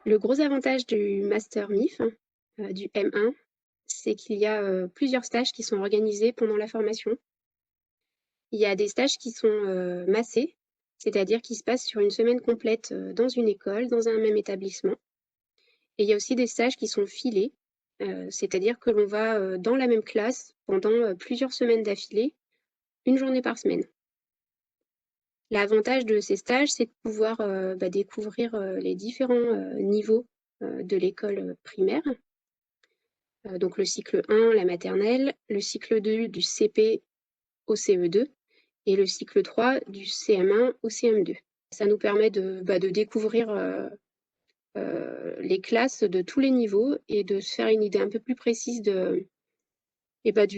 Le gros avantage du master MIF, du M1, c'est qu'il y a, plusieurs stages qui sont organisés pendant la formation. Il y a des stages qui sont, massés, c'est-à-dire qui se passent sur une semaine complète, dans une école, dans un même établissement. Et il y a aussi des stages qui sont filés, c'est-à-dire que l'on va, dans la même classe pendant, plusieurs semaines d'affilée, une journée par semaine. L'avantage de ces stages, c'est de pouvoir, découvrir, les différents, niveaux, de l'école, primaire. Donc le cycle 1, la maternelle, le cycle 2 du CP au CE2 et le cycle 3 du CM1 au CM2. Ça nous permet de découvrir, les classes de tous les niveaux et de se faire une idée un peu plus précise du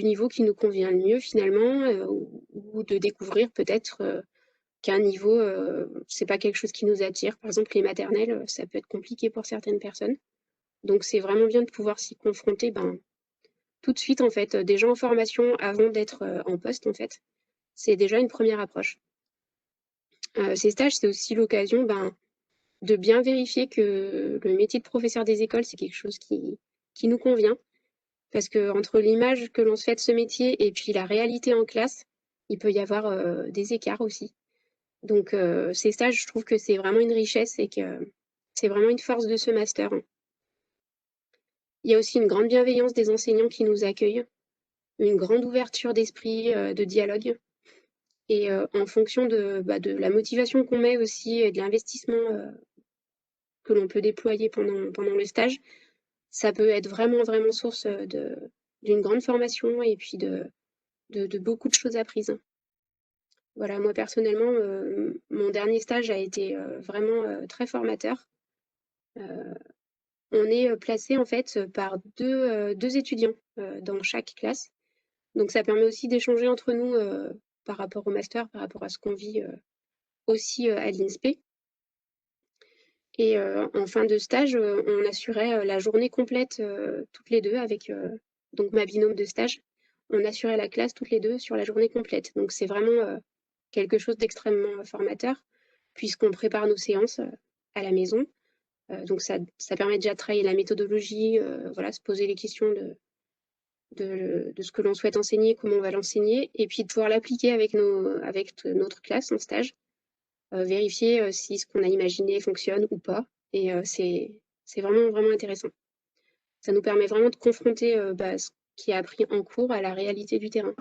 niveau qui nous convient le mieux finalement, ou de découvrir peut-être, qu'un niveau, c'est pas quelque chose qui nous attire. Par exemple, les maternelles, ça peut être compliqué pour certaines personnes. Donc c'est vraiment bien de pouvoir s'y confronter, tout de suite en fait, déjà en formation avant d'être, en poste en fait. C'est déjà une première approche. Ces stages, c'est aussi l'occasion, de bien vérifier que le métier de professeur des écoles, c'est quelque chose qui nous convient. Parce qu'entre l'image que l'on se fait de ce métier et puis la réalité en classe, il peut y avoir, des écarts aussi. Donc ces stages, je trouve que c'est vraiment une richesse et que c'est vraiment une force de ce master, hein. Il y a aussi une grande bienveillance des enseignants qui nous accueillent, une grande ouverture d'esprit, de dialogue et en fonction de la motivation qu'on met aussi et de l'investissement, que l'on peut déployer pendant le stage, ça peut être vraiment, vraiment source, d'une grande formation et puis de beaucoup de choses apprises. Voilà, moi personnellement, mon dernier stage a été, vraiment, très formateur. Heu, on est, placés en fait, par 2 étudiants, dans chaque classe. Donc ça permet aussi d'échanger entre nous, par rapport au master, par rapport à ce qu'on vit, aussi, à l'INSPE et en fin de stage, on assurait, la journée complète, toutes les 2 avec, donc ma binôme de stage. On assurait la classe toutes les 2 sur la journée complète. Donc c'est vraiment, quelque chose d'extrêmement, formateur puisqu'on prépare nos séances, à la maison. Donc ça permet déjà de travailler la méthodologie, voilà, se poser les questions de ce que l'on souhaite enseigner, comment on va l'enseigner et puis de pouvoir l'appliquer avec notre classe en stage, vérifier, si ce qu'on a imaginé fonctionne ou pas et c'est vraiment, vraiment intéressant. Ça nous permet vraiment de confronter, ce qui est appris en cours à la réalité du terrain.